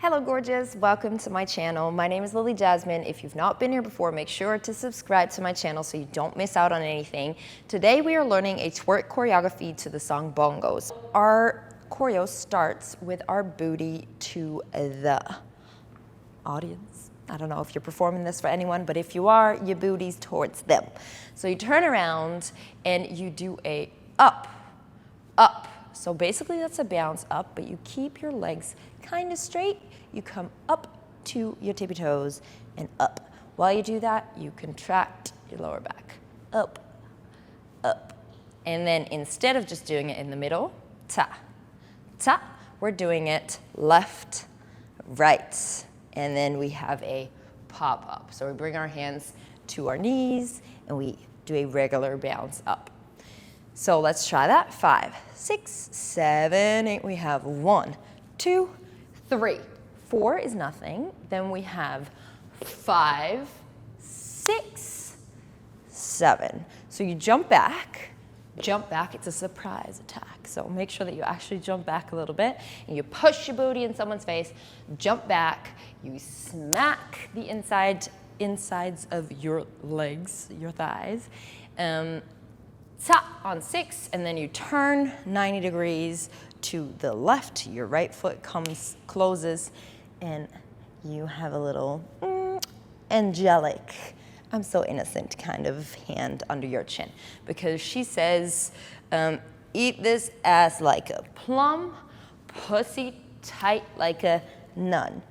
Hello gorgeous, welcome to my channel. My name is Lily Jasmine. If you've not been here before, make sure to subscribe to my channel so you don't miss out on anything. Today we are learning a twerk choreography to the song Bongos. Our choreo starts with our booty to the audience. I don't know if you're performing this for anyone, but if you are, your booty's towards them. So you turn around and you do a up, up. So basically that's a bounce up, but you keep your legs kind of straight. You come up to your tippy toes and up. While you do that, you contract your lower back. Up, up. And then instead of just doing it in the middle, ta, ta, we're doing it left, right. And then we have a pop up. So we bring our hands to our knees and we do a regular bounce up. So let's try that. 5, 6, 7, 8. We have 1, 2, 3. 4 is nothing. Then we have 5, 6, 7. So you jump back. Jump back, it's a surprise attack. So make sure that you actually jump back a little bit and you push your booty in someone's face, jump back, you smack the insides of your legs, your thighs, ta on 6, and then you turn 90 degrees to the left, your right foot closes, and you have a little angelic, I'm so innocent kind of hand under your chin, because she says, eat this ass like a plum, pussy tight like a nun.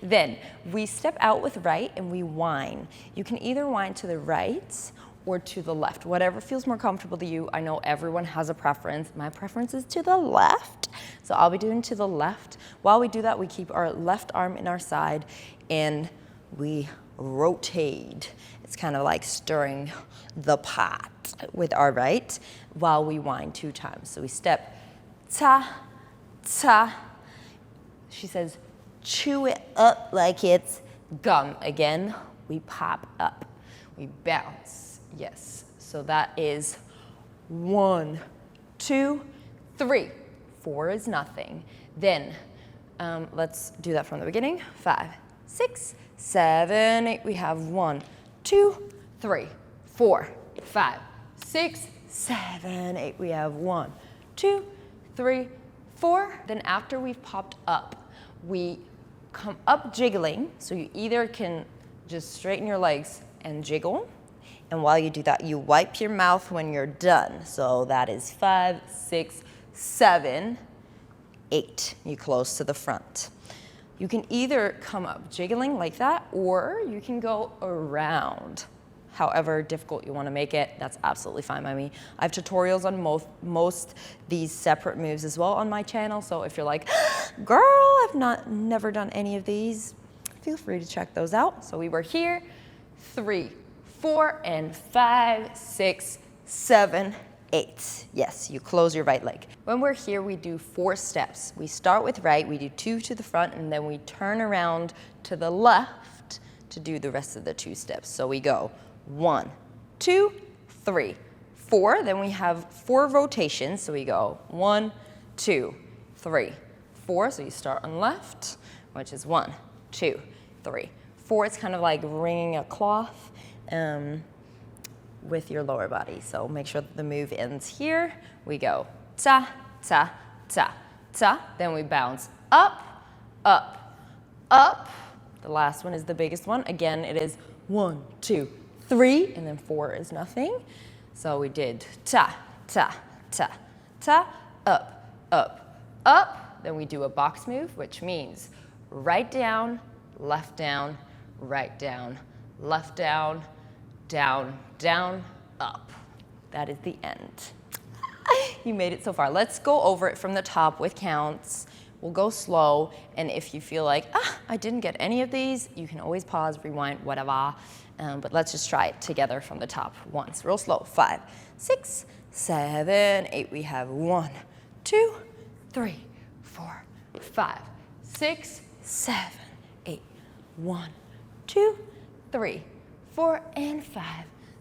Then we step out with right and we whine. You can either whine to the right or to the left, whatever feels more comfortable to you. I know everyone has a preference. My preference is to the left, so I'll be doing to the left. While we do that, we keep our left arm in our side and we rotate. It's kind of like stirring the pot with our right while we whine 2 times. So we step ta, ta. She says, chew it up like it's gum. Again, we pop up, we bounce. Yes, so that is 1, 2, 3. 4 is nothing. Then let's do that from the beginning. 5, 6, 7, 8. We have 1, 2, 3, 4, 5, 6, 7, 8. We have 1, 2, 3, 4. Then after we've popped up, we come up jiggling. So you either can just straighten your legs and jiggle. And while you do that, you wipe your mouth when you're done. So that is 5, 6, 7, 8. You close to the front. You can either come up jiggling like that, or you can go around. However difficult you want to make it, that's absolutely fine by me. I have tutorials on most these separate moves as well on my channel. So if you're like, girl, I've never done any of these, feel free to check those out. So we were here, 3, 4, and 5, 6, 7, 8. Yes, you close your right leg. When we're here, we do 4 steps. We start with right, we do 2 to the front, and then we turn around to the left to do the rest of the 2 steps. So we go 1, 2, 3, 4. Then we have 4 rotations. So we go 1, 2, 3, 4. So you start on left, which is 1, 2, 3, 4. It's kind of like wringing a cloth with your lower body. So make sure that the move ends here. We go ta, ta, ta, ta. Then we bounce up, up, up. The last one is the biggest one. Again, it is 1, 2, 3, and then 4 is nothing. So we did ta, ta, ta, ta, up, up, up. Then we do a box move, which means right down, left down, right down, left down, down, down, up. That is the end. You made it so far. Let's go over it from the top with counts. We'll go slow, and if you feel like, I didn't get any of these, you can always pause, rewind, whatever. But let's just try it together from the top once, real slow. 5, 6, 7, 8. We have 1, 2, 3, 4, 5, 6, 7, 8. 1, 2, 3, 4, and 5,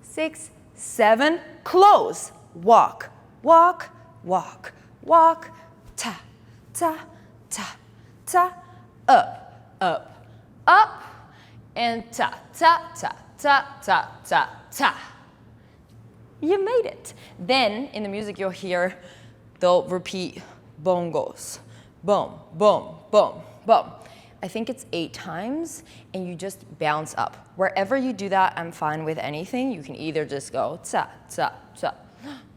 6, 7. Close. Walk, walk, walk, walk. Ta, ta, ta, ta, up, up, up, and ta, ta, ta, ta, ta, ta, ta. You made it. Then in the music you'll hear, they'll repeat bongos. Boom, boom, boom, boom. I think it's 8 times, and you just bounce up. Wherever you do that, I'm fine with anything. You can either just go ta, ta, ta,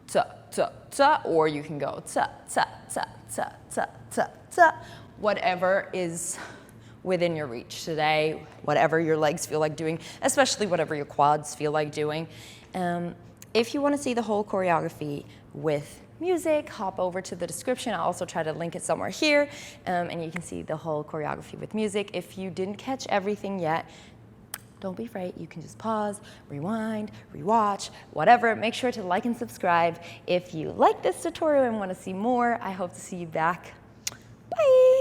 ta, ta, ta, or you can go ta, ta, ta, ta, ta, ta, ta. Whatever is within your reach today, whatever your legs feel like doing, especially whatever your quads feel like doing. If you want to see the whole choreography with music, hop over to the description. I'll also try to link it somewhere here, and you can see the whole choreography with music. If you didn't catch everything yet, don't be afraid. You can just pause, rewind, rewatch, whatever. Make sure to like and subscribe. If you like this tutorial and want to see more, I hope to see you back. Bye.